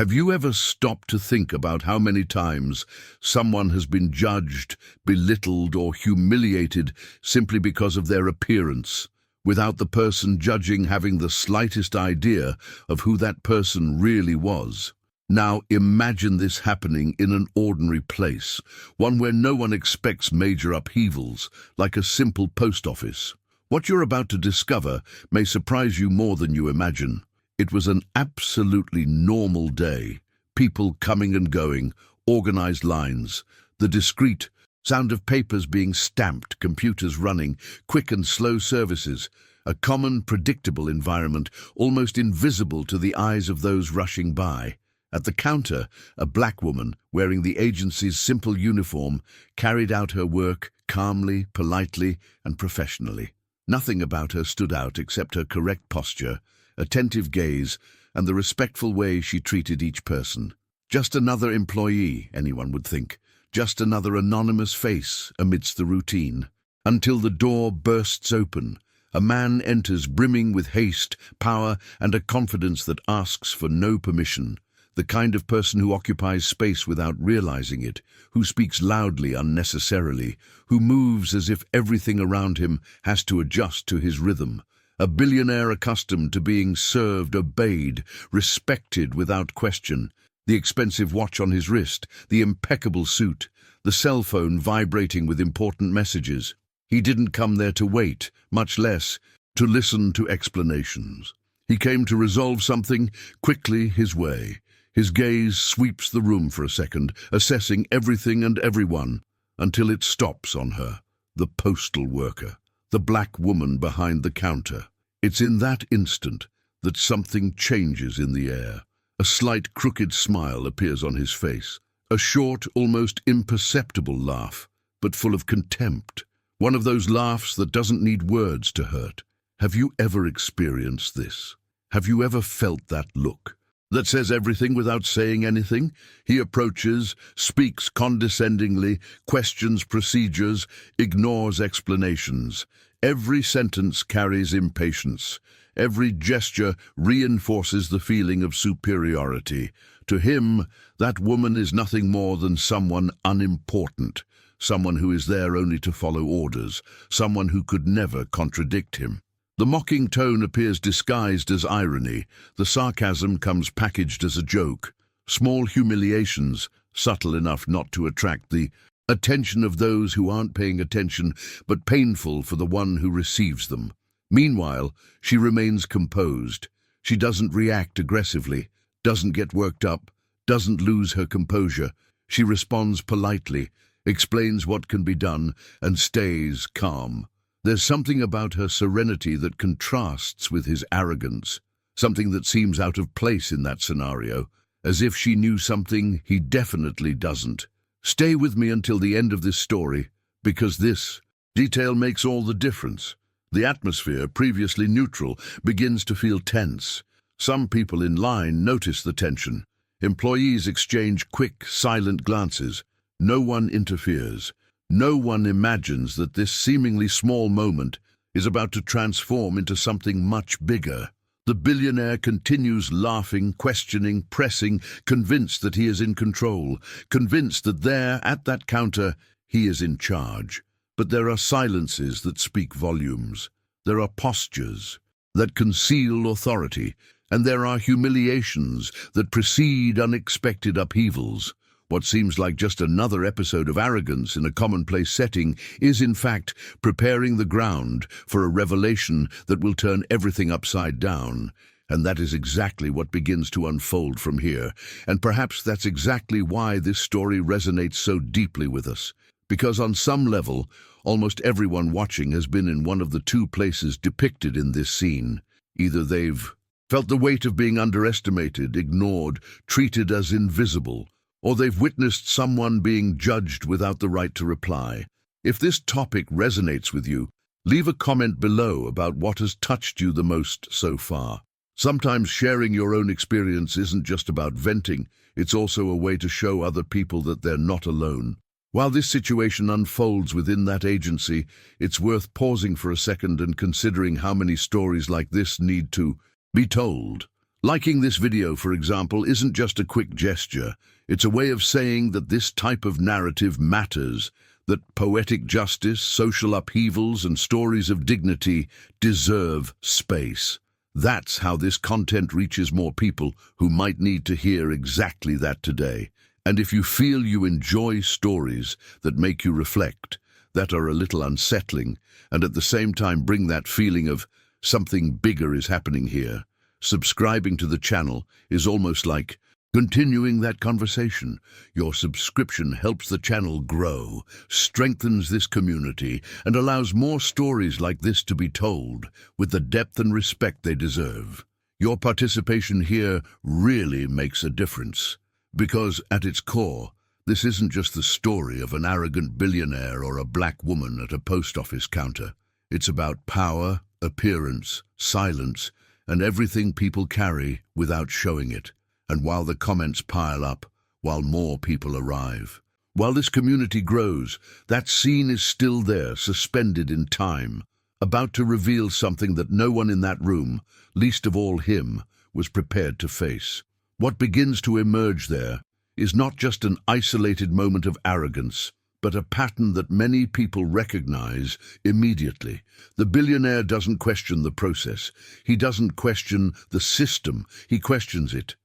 Have you ever stopped to think about how many times someone has been judged, belittled, or humiliated simply because of their appearance, without the person judging having the slightest idea of who that person really was? Now imagine this happening in an ordinary place, one where no one expects major upheavals, like a simple post office. What you're about to discover may surprise you more than you imagine. It was an absolutely normal day. People coming and going, organized lines, the discreet sound of papers being stamped, computers running, quick and slow services, a common, predictable environment, almost invisible to the eyes of those rushing by. At the counter, a black woman, wearing the agency's simple uniform, carried out her work calmly, politely, and professionally. Nothing about her stood out except her correct posture, attentive gaze, and the respectful way she treated each person. Just another employee, anyone would think. Just another anonymous face amidst the routine. Until the door bursts open. A man enters brimming with haste, power, and a confidence that asks for no permission. The kind of person who occupies space without realizing it, who speaks loudly unnecessarily, who moves as if everything around him has to adjust to his rhythm. A billionaire accustomed to being served, obeyed, respected without question. The expensive watch on his wrist, the impeccable suit, the cell phone vibrating with important messages. He didn't come there to wait, much less to listen to explanations. He came to resolve something quickly his way. His gaze sweeps the room for a second, assessing everything and everyone, until it stops on her, the postal worker, the black woman behind the counter. It's in that instant that something changes in the air. A slight crooked smile appears on his face, a short, almost imperceptible laugh, but full of contempt. One of those laughs that doesn't need words to hurt. Have you ever experienced this? Have you ever felt that look that says everything without saying anything? He approaches, speaks condescendingly, questions procedures, ignores explanations. Every sentence carries impatience. Every gesture reinforces the feeling of superiority. To him, that woman is nothing more than someone unimportant, someone who is there only to follow orders, someone who could never contradict him. The mocking tone appears disguised as irony. The sarcasm comes packaged as a joke. Small humiliations, subtle enough not to attract the attention of those who aren't paying attention, but painful for the one who receives them. Meanwhile, she remains composed. She doesn't react aggressively, doesn't get worked up, doesn't lose her composure. She responds politely, explains what can be done, and stays calm. There's something about her serenity that contrasts with his arrogance, something that seems out of place in that scenario, as if she knew something he definitely doesn't. Stay with me until the end of this story, because this detail makes all the difference. The atmosphere, previously neutral, begins to feel tense. Some people in line notice the tension. Employees exchange quick, silent glances. No one interferes. No one imagines that this seemingly small moment is about to transform into something much bigger. The billionaire continues laughing, questioning, pressing, convinced that he is in control, convinced that there, at that counter, he is in charge. But there are silences that speak volumes. There are postures that conceal authority, and there are humiliations that precede unexpected upheavals. What seems like just another episode of arrogance in a commonplace setting is, in fact, preparing the ground for a revelation that will turn everything upside down. And that is exactly what begins to unfold from here. And perhaps that's exactly why this story resonates so deeply with us. Because on some level, almost everyone watching has been in one of the two places depicted in this scene. Either they've felt the weight of being underestimated, ignored, treated as invisible, or they've witnessed someone being judged without the right to reply. If this topic resonates with you, leave a comment below about what has touched you the most so far. Sometimes sharing your own experience isn't just about venting, it's also a way to show other people that they're not alone. While this situation unfolds within that agency, it's worth pausing for a second and considering how many stories like this need to be told. Liking this video, for example, isn't just a quick gesture. It's a way of saying that this type of narrative matters, that poetic justice, social upheavals, and stories of dignity deserve space. That's how this content reaches more people who might need to hear exactly that today. And if you feel you enjoy stories that make you reflect, that are a little unsettling, and at the same time bring that feeling of something bigger is happening here, subscribing to the channel is almost like continuing that conversation. Your subscription helps the channel grow, strengthens this community, and allows more stories like this to be told with the depth and respect they deserve. Your participation here really makes a difference, because at its core, this isn't just the story of an arrogant billionaire or a black woman at a post office counter. It's about power, appearance, silence, and everything people carry without showing it. And while the comments pile up, while more people arrive, while this community grows, that scene is still there, suspended in time, about to reveal something that no one in that room, least of all him, was prepared to face. What begins to emerge there is not just an isolated moment of arrogance, but a pattern that many people recognize immediately. The billionaire doesn't question the process. He doesn't question the system. He questions it.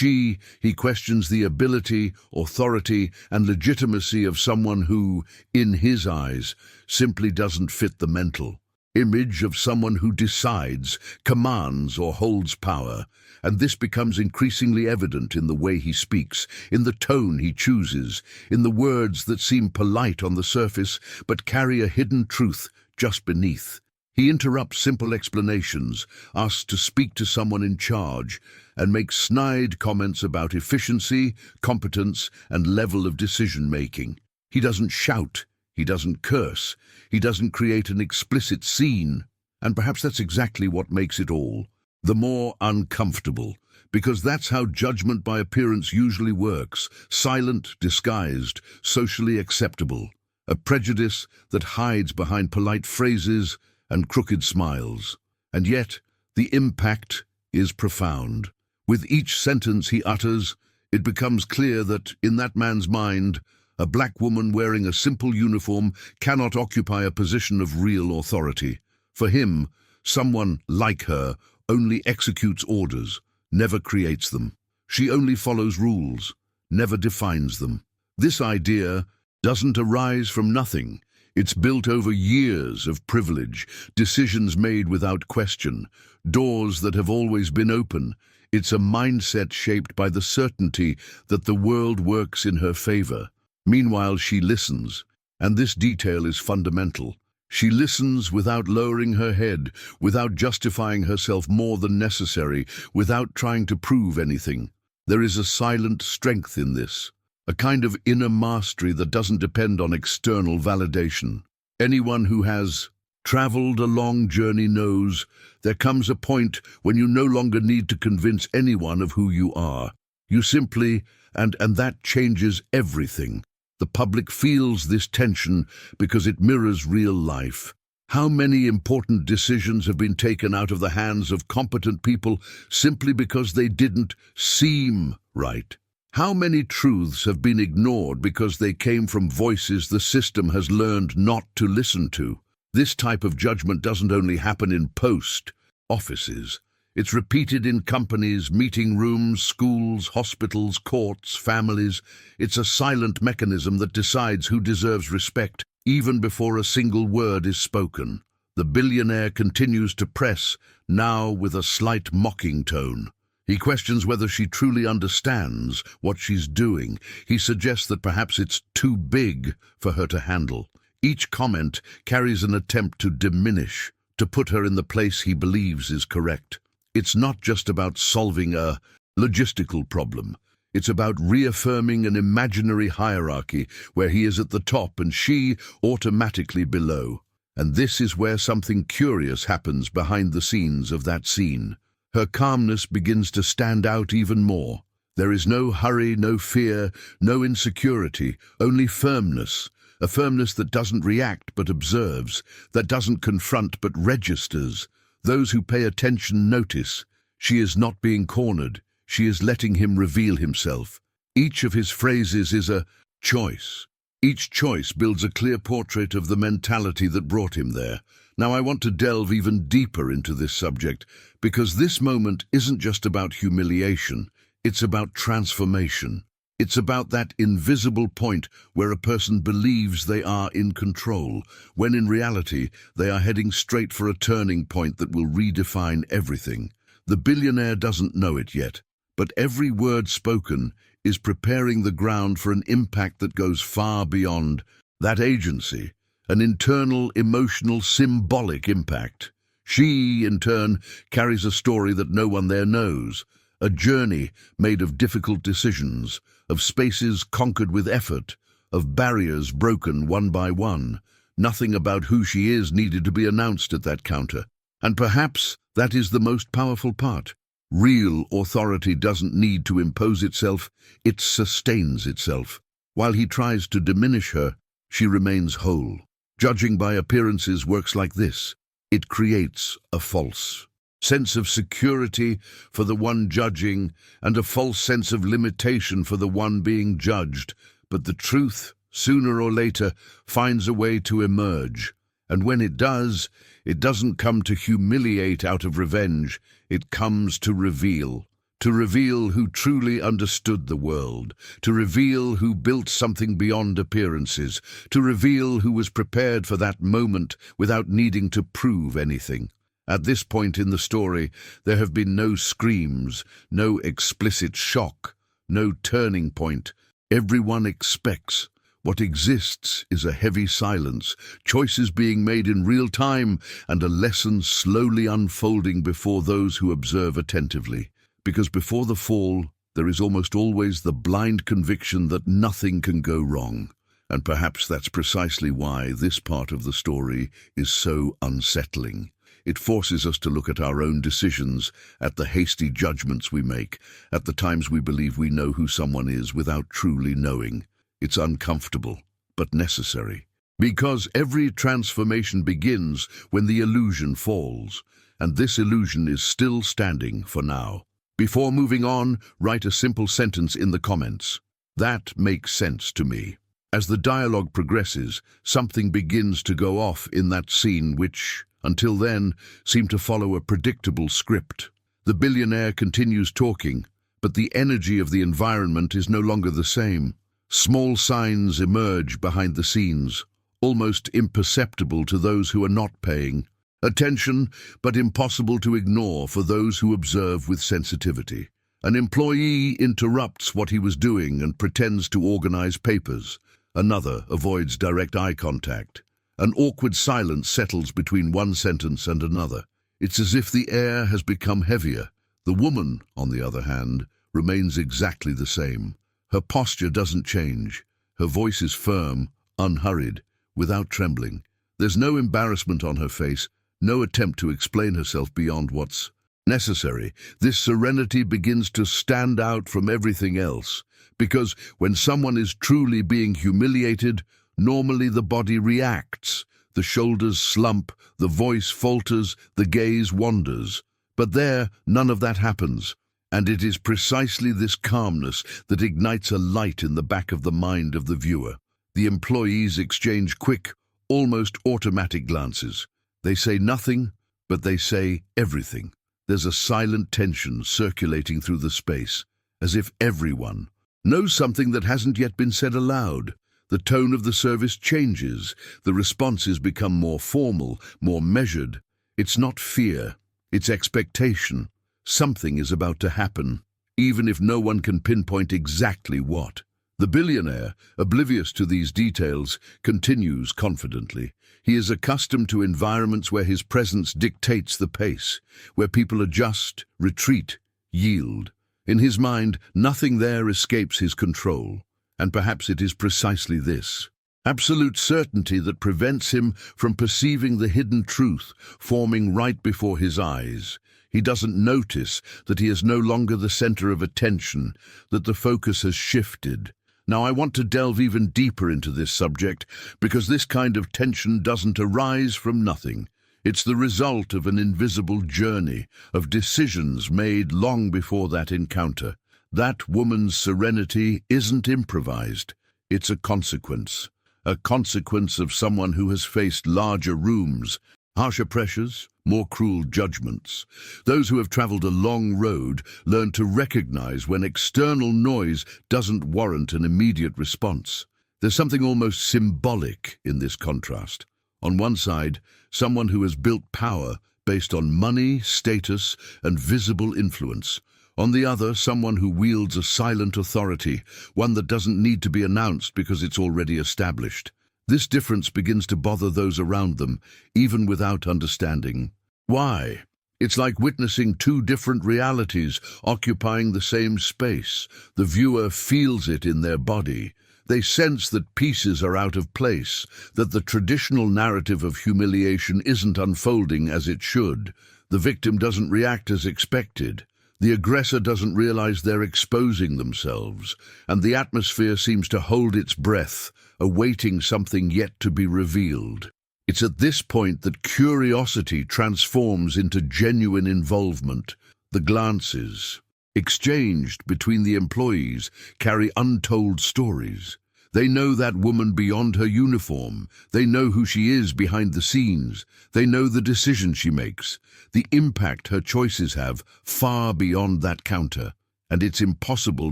He questions the ability, authority, and legitimacy of someone who, in his eyes, simply doesn't fit the mental image of someone who decides, commands, or holds power. And this becomes increasingly evident in the way he speaks, in the tone he chooses, in the words that seem polite on the surface but carry a hidden truth just beneath. He interrupts simple explanations, asks to speak to someone in charge, and makes snide comments about efficiency, competence, and level of decision-making. He doesn't shout. He doesn't curse. He doesn't create an explicit scene. And perhaps that's exactly what makes it all the more uncomfortable, because that's how judgment by appearance usually works: silent, disguised, socially acceptable. A prejudice that hides behind polite phrases and crooked smiles. And yet, the impact is profound. With each sentence he utters, it becomes clear that, in that man's mind, a black woman wearing a simple uniform cannot occupy a position of real authority. For him, someone like her only executes orders, never creates them. She only follows rules, never defines them. This idea doesn't arise from nothing. It's built over years of privilege, decisions made without question, doors that have always been open. It's a mindset shaped by the certainty that the world works in her favor. Meanwhile, she listens, and this detail is fundamental. She listens without lowering her head, without justifying herself more than necessary, without trying to prove anything. There is a silent strength in this, a kind of inner mastery that doesn't depend on external validation. Anyone who has traveled a long journey knows there comes a point when you no longer need to convince anyone of who you are. You simply, and that changes everything. The public feels this tension because it mirrors real life. How many important decisions have been taken out of the hands of competent people simply because they didn't seem right? How many truths have been ignored because they came from voices the system has learned not to listen to? This type of judgment doesn't only happen in post offices. It's repeated in companies, meeting rooms, schools, hospitals, courts, families. It's a silent mechanism that decides who deserves respect, even before a single word is spoken. The billionaire continues to press, now with a slight mocking tone. He questions whether she truly understands what she's doing. He suggests that perhaps it's too big for her to handle. Each comment carries an attempt to diminish, to put her in the place he believes is correct. It's not just about solving a logistical problem. It's about reaffirming an imaginary hierarchy where he is at the top and she automatically below. And this is where something curious happens behind the scenes of that scene. Her calmness begins to stand out even more. There is no hurry, no fear, no insecurity, only firmness. A firmness that doesn't react but observes, that doesn't confront but registers. Those who pay attention notice. She is not being cornered. She is letting him reveal himself. Each of his phrases is a choice. Each choice builds a clear portrait of the mentality that brought him there. Now I want to delve even deeper into this subject, because this moment isn't just about humiliation, it's about transformation. It's about that invisible point where a person believes they are in control, when in reality they are heading straight for a turning point that will redefine everything. The billionaire doesn't know it yet, but every word spoken is preparing the ground for an impact that goes far beyond that agency, an internal, emotional, symbolic impact. She, in turn, carries a story that no one there knows, a journey made of difficult decisions, of spaces conquered with effort, of barriers broken one by one. Nothing about who she is needed to be announced at that counter. And perhaps that is the most powerful part. Real authority doesn't need to impose itself, it sustains itself. While he tries to diminish her, she remains whole. Judging by appearances works like this. It creates a false sense of security for the one judging and a false sense of limitation for the one being judged. But the truth, sooner or later, finds a way to emerge. And when it does, it doesn't come to humiliate out of revenge, it comes to reveal who truly understood the world, to reveal who built something beyond appearances, to reveal who was prepared for that moment without needing to prove anything. At this point in the story, there have been no screams, no explicit shock, no turning point. Everyone expects. What exists is a heavy silence, choices being made in real time, and a lesson slowly unfolding before those who observe attentively. Because before the fall, there is almost always the blind conviction that nothing can go wrong. And perhaps that's precisely why this part of the story is so unsettling. It forces us to look at our own decisions, at the hasty judgments we make, at the times we believe we know who someone is without truly knowing. It's uncomfortable, but necessary. Because every transformation begins when the illusion falls, and this illusion is still standing for now. Before moving on, write a simple sentence in the comments. That makes sense to me. As the dialogue progresses, something begins to go off in that scene which, until then, seemed to follow a predictable script. The billionaire continues talking, but the energy of the environment is no longer the same. Small signs emerge behind the scenes, almost imperceptible to those who are not paying attention, but impossible to ignore for those who observe with sensitivity. An employee interrupts what he was doing and pretends to organize papers. Another avoids direct eye contact. An awkward silence settles between one sentence and another. It's as if the air has become heavier. The woman, on the other hand, remains exactly the same. Her posture doesn't change. Her voice is firm, unhurried, without trembling. There's no embarrassment on her face, no attempt to explain herself beyond what's necessary. This serenity begins to stand out from everything else, because when someone is truly being humiliated, normally the body reacts. The shoulders slump, the voice falters, the gaze wanders. But there, none of that happens. And it is precisely this calmness that ignites a light in the back of the mind of the viewer. The employees exchange quick, almost automatic glances. They say nothing, but they say everything. There's a silent tension circulating through the space, as if everyone knows something that hasn't yet been said aloud. The tone of the service changes. The responses become more formal, more measured. It's not fear, it's expectation. Something is about to happen, even if no one can pinpoint exactly what. The billionaire, oblivious to these details, continues confidently. He is accustomed to environments where his presence dictates the pace, where people adjust, retreat, yield. In his mind, nothing there escapes his control. And perhaps it is precisely this absolute certainty that prevents him from perceiving the hidden truth forming right before his eyes. He doesn't notice that he is no longer the center of attention, that the focus has shifted. Now I want to delve even deeper into this subject, because this kind of tension doesn't arise from nothing. It's the result of an invisible journey, of decisions made long before that encounter. That woman's serenity isn't improvised. It's a consequence of someone who has faced larger rooms, harsher pressures, more cruel judgments. Those who have traveled a long road learn to recognize when external noise doesn't warrant an immediate response. There's something almost symbolic in this contrast. On one side, someone who has built power based on money, status, and visible influence. On the other, someone who wields a silent authority, one that doesn't need to be announced because it's already established. This difference begins to bother those around them, even without understanding why. It's like witnessing two different realities occupying the same space. The viewer feels it in their body. They sense that pieces are out of place, that the traditional narrative of humiliation isn't unfolding as it should. The victim doesn't react as expected. The aggressor doesn't realize they're exposing themselves, and the atmosphere seems to hold its breath, awaiting something yet to be revealed. It's at this point that curiosity transforms into genuine involvement. The glances exchanged between the employees carry untold stories. They know that woman beyond her uniform. They know who she is behind the scenes. They know the decisions she makes, the impact her choices have far beyond that counter. And it's impossible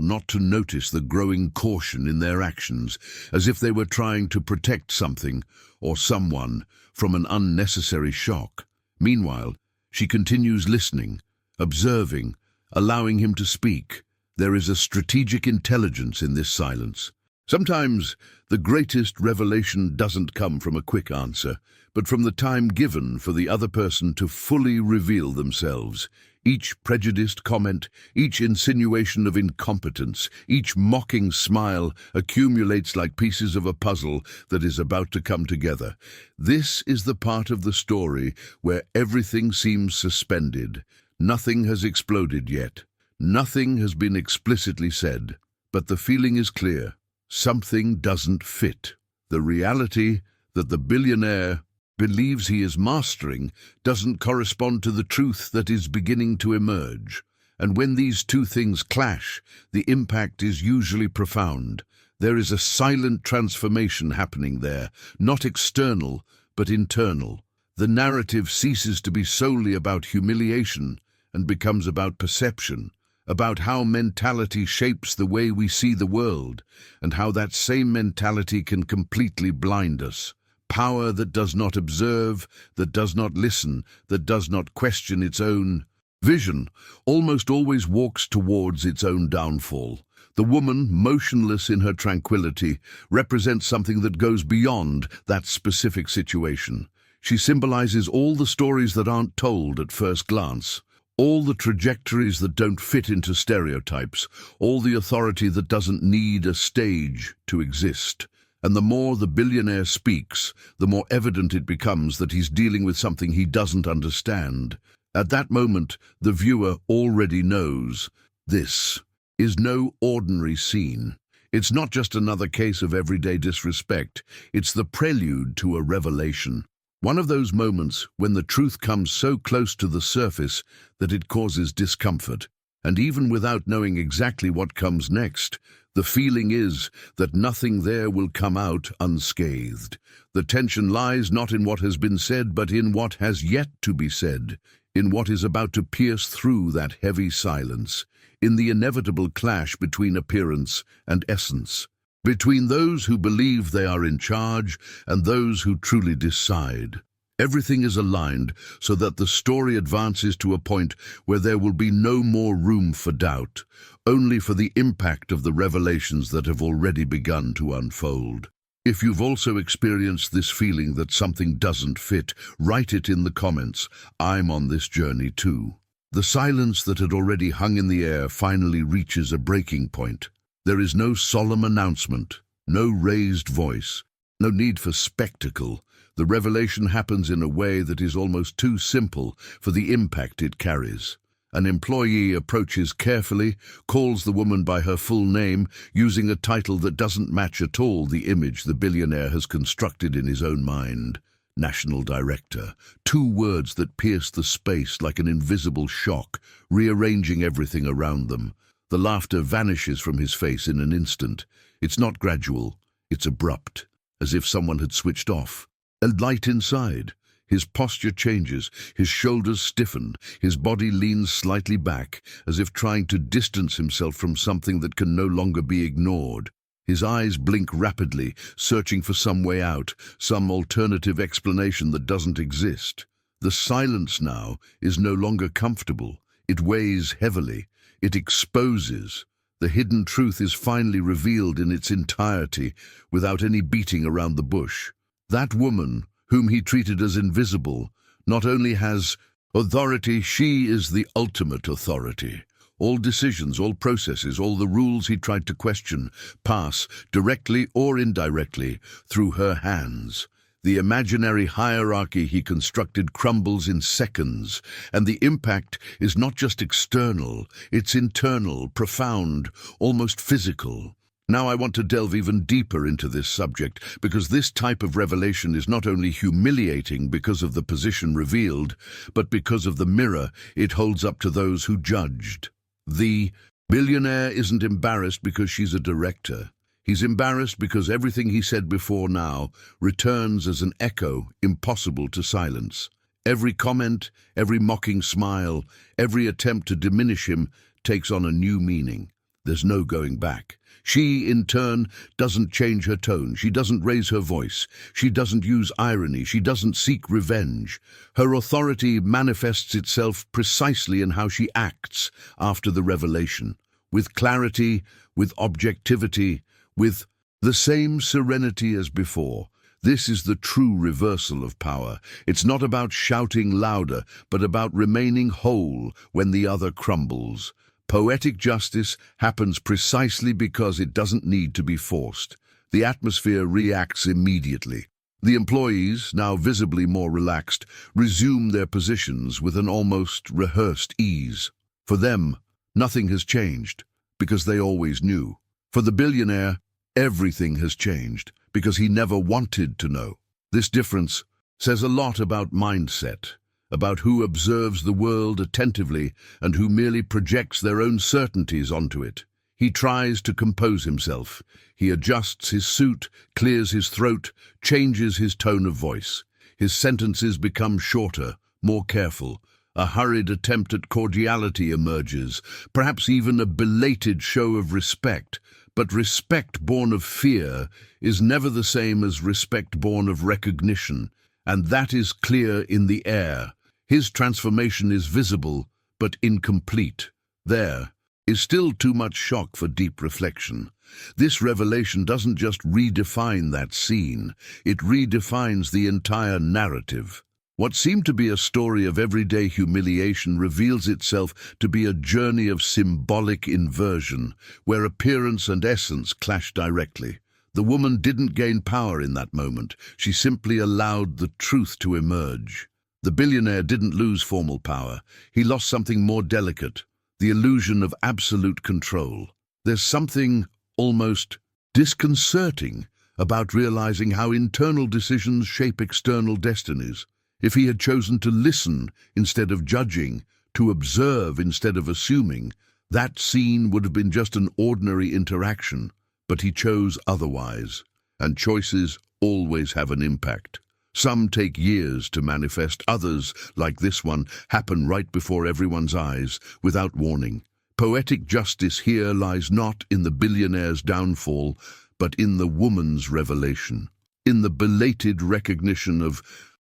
not to notice the growing caution in their actions, as if they were trying to protect something or someone from an unnecessary shock. Meanwhile, she continues listening, observing, allowing him to speak. There is a strategic intelligence in this silence. Sometimes the greatest revelation doesn't come from a quick answer, but from the time given for the other person to fully reveal themselves. Each prejudiced comment, each insinuation of incompetence, each mocking smile accumulates like pieces of a puzzle that is about to come together. This is the part of the story where everything seems suspended. Nothing has exploded yet. Nothing has been explicitly said. But the feeling is clear. Something doesn't fit. The reality that the billionaire believes he is mastering doesn't correspond to the truth that is beginning to emerge. And when these two things clash, the impact is usually profound. There is a silent transformation happening there, not external, but internal. The narrative ceases to be solely about humiliation and becomes about perception, about how mentality shapes the way we see the world, and how that same mentality can completely blind us. Power that does not observe, that does not listen, that does not question its own vision, almost always walks towards its own downfall. The woman, motionless in her tranquility, represents something that goes beyond that specific situation. She symbolizes all the stories that aren't told at first glance, all the trajectories that don't fit into stereotypes, all the authority that doesn't need a stage to exist. And the more the billionaire speaks, the more evident it becomes that he's dealing with something he doesn't understand. At that moment, the viewer already knows this is no ordinary scene. It's not just another case of everyday disrespect. It's the prelude to a revelation. One of those moments when the truth comes so close to the surface that it causes discomfort. And even without knowing exactly what comes next, the feeling is that nothing there will come out unscathed. The tension lies not in what has been said, but in what has yet to be said, in what is about to pierce through that heavy silence, in the inevitable clash between appearance and essence, between those who believe they are in charge and those who truly decide. Everything is aligned so that the story advances to a point where there will be no more room for doubt, only for the impact of the revelations that have already begun to unfold. If you've also experienced this feeling that something doesn't fit, write it in the comments. I'm on this journey too. The silence that had already hung in the air finally reaches a breaking point. There is no solemn announcement, no raised voice, no need for spectacle. The revelation happens in a way that is almost too simple for the impact it carries. An employee approaches carefully, calls the woman by her full name, using a title that doesn't match at all the image the billionaire has constructed in his own mind. National Director. Two words that pierce the space like an invisible shock, rearranging everything around them. The laughter vanishes from his face in an instant. It's not gradual, it's abrupt, as if someone had switched off. A light inside. His posture changes, his shoulders stiffen, his body leans slightly back, as if trying to distance himself from something that can no longer be ignored. His eyes blink rapidly, searching for some way out, some alternative explanation that doesn't exist. The silence now is no longer comfortable. It weighs heavily. It exposes. The hidden truth is finally revealed in its entirety, without any beating around the bush. That woman, whom he treated as invisible, not only has authority, she is the ultimate authority. All decisions, all processes, all the rules he tried to question pass, directly or indirectly, through her hands. The imaginary hierarchy he constructed crumbles in seconds, and the impact is not just external, it's internal, profound, almost physical. Now I want to delve even deeper into this subject, because this type of revelation is not only humiliating because of the position revealed, but because of the mirror it holds up to those who judged. The billionaire isn't embarrassed because she's a director. He's embarrassed because everything he said before now returns as an echo impossible to silence. Every comment, every mocking smile, every attempt to diminish him takes on a new meaning. There's no going back. She, in turn, doesn't change her tone. She doesn't raise her voice. She doesn't use irony. She doesn't seek revenge. Her authority manifests itself precisely in how she acts after the revelation, with clarity, with objectivity, with the same serenity as before. This is the true reversal of power. It's not about shouting louder, but about remaining whole when the other crumbles. Poetic justice happens precisely because it doesn't need to be forced. The atmosphere reacts immediately. The employees, now visibly more relaxed, resume their positions with an almost rehearsed ease. For them, nothing has changed, because they always knew. For the billionaire, everything has changed, because he never wanted to know. This difference says a lot about mindset, about who observes the world attentively and who merely projects their own certainties onto it. He tries to compose himself. He adjusts his suit, clears his throat, changes his tone of voice. His sentences become shorter, more careful. A hurried attempt at cordiality emerges, perhaps even a belated show of respect. But respect born of fear is never the same as respect born of recognition, and that is clear in the air. His transformation is visible, but incomplete. There is still too much shock for deep reflection. This revelation doesn't just redefine that scene, it redefines the entire narrative. What seemed to be a story of everyday humiliation reveals itself to be a journey of symbolic inversion, where appearance and essence clash directly. The woman didn't gain power in that moment, she simply allowed the truth to emerge. The billionaire didn't lose formal power, he lost something more delicate, the illusion of absolute control. There's something almost disconcerting about realizing how internal decisions shape external destinies. If he had chosen to listen instead of judging, to observe instead of assuming, that scene would have been just an ordinary interaction. But he chose otherwise, and choices always have an impact. Some take years to manifest, others, like this one, happen right before everyone's eyes, without warning. Poetic justice here lies not in the billionaire's downfall, but in the woman's revelation, in the belated recognition of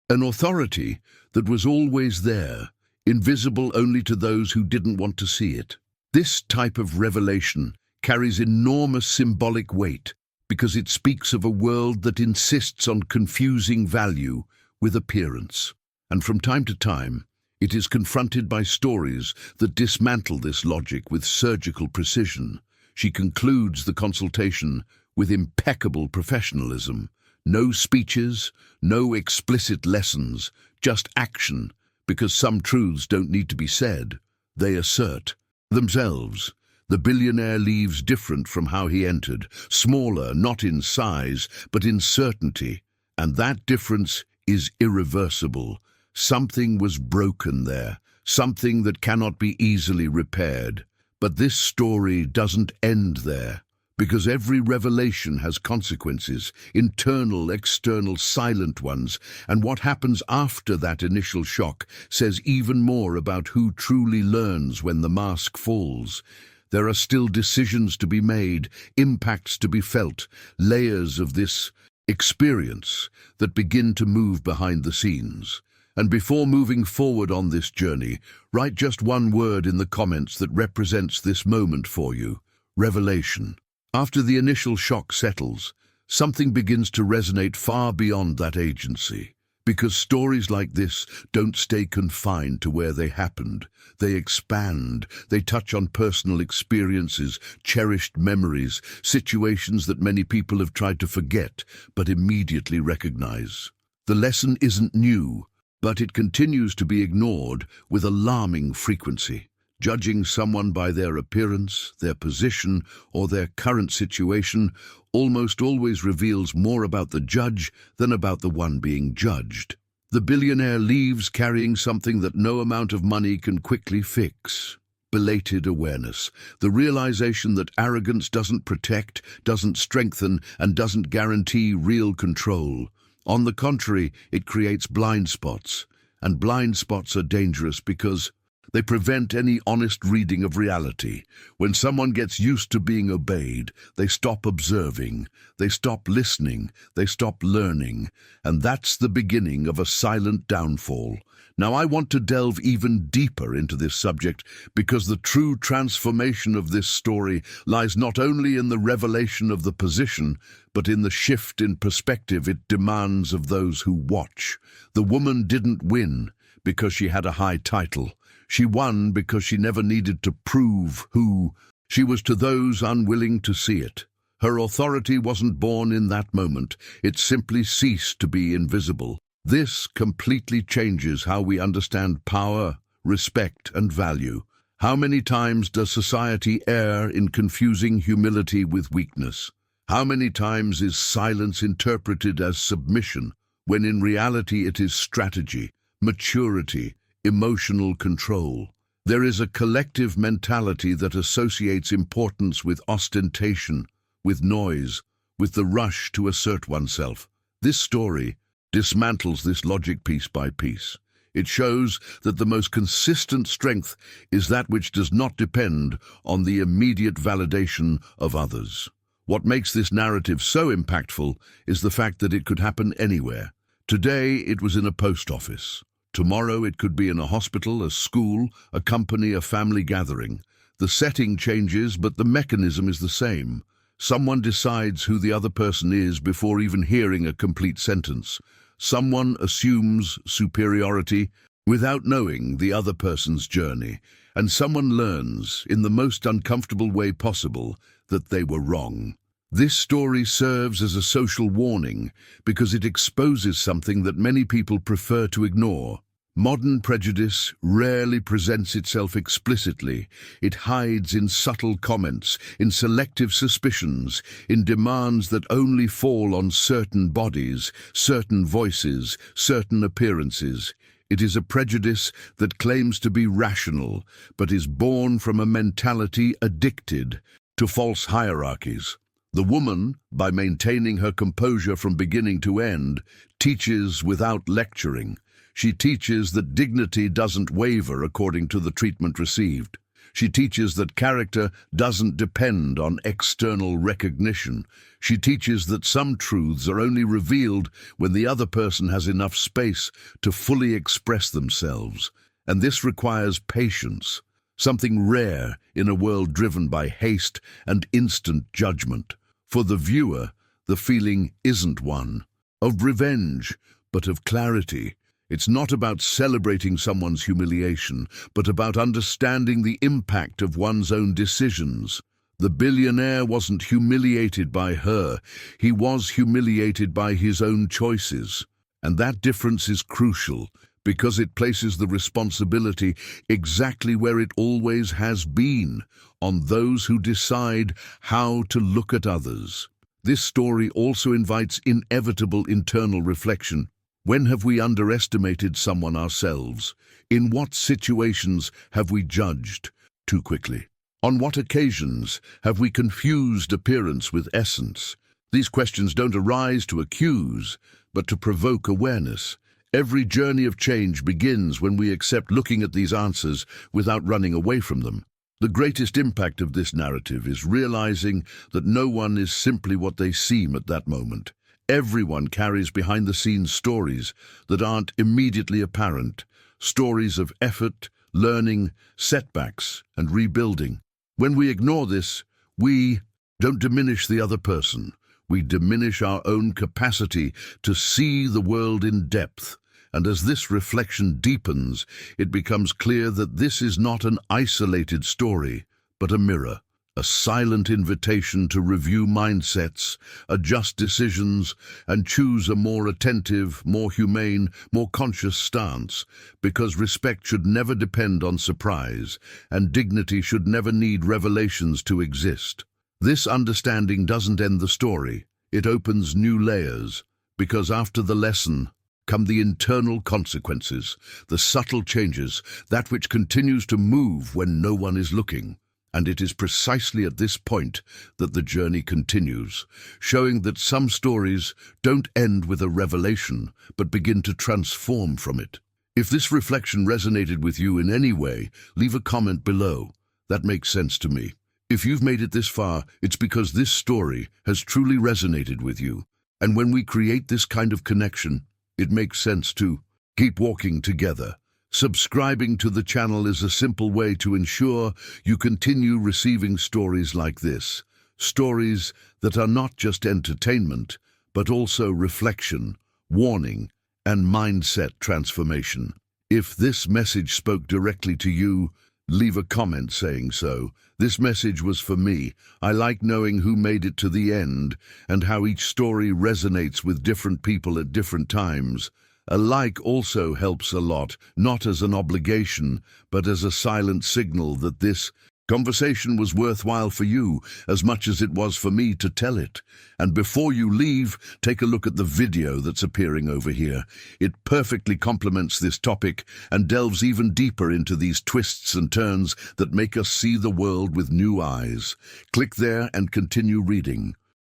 an authority that was always there, invisible only to those who didn't want to see it. This type of revelation carries enormous symbolic weight because it speaks of a world that insists on confusing value with appearance. And from time to time, it is confronted by stories that dismantle this logic with surgical precision. She concludes the consultation with impeccable professionalism. No speeches, no explicit lessons, just action, because some truths don't need to be said. They assert themselves. The billionaire leaves different from how he entered, smaller, not in size, but in certainty, and that difference is irreversible. Something was broken there, something that cannot be easily repaired. But this story doesn't end there, because every revelation has consequences, internal, external, silent ones, and what happens after that initial shock says even more about who truly learns when the mask falls. There are still decisions to be made, impacts to be felt, layers of this experience that begin to move behind the scenes. And before moving forward on this journey, write just one word in the comments that represents this moment for you: revelation. After the initial shock settles, something begins to resonate far beyond that agency. Because stories like this don't stay confined to where they happened. They expand, they touch on personal experiences, cherished memories, situations that many people have tried to forget but immediately recognize. The lesson isn't new, but it continues to be ignored with alarming frequency. Judging someone by their appearance, their position, or their current situation almost always reveals more about the judge than about the one being judged. The billionaire leaves carrying something that no amount of money can quickly fix: belated awareness, the realization that arrogance doesn't protect, doesn't strengthen, and doesn't guarantee real control. On the contrary, it creates blind spots, and blind spots are dangerous because they prevent any honest reading of reality. When someone gets used to being obeyed, they stop observing, they stop listening, they stop learning, and that's the beginning of a silent downfall. Now, I want to delve even deeper into this subject because the true transformation of this story lies not only in the revelation of the position, but in the shift in perspective it demands of those who watch. The woman didn't win because she had a high title. She won because she never needed to prove who she was to those unwilling to see it. Her authority wasn't born in that moment. It simply ceased to be invisible. This completely changes how we understand power, respect, and value. How many times does society err in confusing humility with weakness? How many times is silence interpreted as submission, when in reality it is strategy, maturity, emotional control? There is a collective mentality that associates importance with ostentation, with noise, with the rush to assert oneself. This story dismantles this logic piece by piece. It shows that the most consistent strength is that which does not depend on the immediate validation of others. What makes this narrative so impactful is the fact that it could happen anywhere. Today it was in a post office. Tomorrow it could be in a hospital, a school, a company, a family gathering. The setting changes, but the mechanism is the same. Someone decides who the other person is before even hearing a complete sentence. Someone assumes superiority without knowing the other person's journey. And someone learns, in the most uncomfortable way possible, that they were wrong. This story serves as a social warning because it exposes something that many people prefer to ignore. Modern prejudice rarely presents itself explicitly. It hides in subtle comments, in selective suspicions, in demands that only fall on certain bodies, certain voices, certain appearances. It is a prejudice that claims to be rational, but is born from a mentality addicted to false hierarchies. The woman, by maintaining her composure from beginning to end, teaches without lecturing. She teaches that dignity doesn't waver according to the treatment received. She teaches that character doesn't depend on external recognition. She teaches that some truths are only revealed when the other person has enough space to fully express themselves. And this requires patience, something rare in a world driven by haste and instant judgment. For the viewer, the feeling isn't one of revenge, but of clarity. It's not about celebrating someone's humiliation, but about understanding the impact of one's own decisions. The billionaire wasn't humiliated by her, he was humiliated by his own choices. And that difference is crucial, because it places the responsibility exactly where it always has been, on those who decide how to look at others. This story also invites inevitable internal reflection. When have we underestimated someone ourselves? In what situations have we judged too quickly? On what occasions have we confused appearance with essence? These questions don't arise to accuse, but to provoke awareness. Every journey of change begins when we accept looking at these answers without running away from them. The greatest impact of this narrative is realizing that no one is simply what they seem at that moment. Everyone carries behind-the-scenes stories that aren't immediately apparent, stories of effort, learning, setbacks, and rebuilding. When we ignore this, we don't diminish the other person. We diminish our own capacity to see the world in depth. And as this reflection deepens, it becomes clear that this is not an isolated story, but a mirror. A silent invitation to review mindsets, adjust decisions, and choose a more attentive, more humane, more conscious stance, because respect should never depend on surprise, and dignity should never need revelations to exist. This understanding doesn't end the story. It opens new layers, because after the lesson come the internal consequences, the subtle changes, that which continues to move when no one is looking. And it is precisely at this point that the journey continues, showing that some stories don't end with a revelation, but begin to transform from it. If this reflection resonated with you in any way, leave a comment below. That makes sense to me. If you've made it this far, it's because this story has truly resonated with you. And when we create this kind of connection, it makes sense to keep walking together. Subscribing to the channel is a simple way to ensure you continue receiving stories like this. Stories that are not just entertainment, but also reflection, warning, and mindset transformation. If this message spoke directly to you, leave a comment saying so. This message was for me. I like knowing who made it to the end and how each story resonates with different people at different times. A like also helps a lot, not as an obligation, but as a silent signal that this conversation was worthwhile for you as much as it was for me to tell it. And before you leave, take a look at the video that's appearing over here. It perfectly complements this topic and delves even deeper into these twists and turns that make us see the world with new eyes. Click there and continue reading.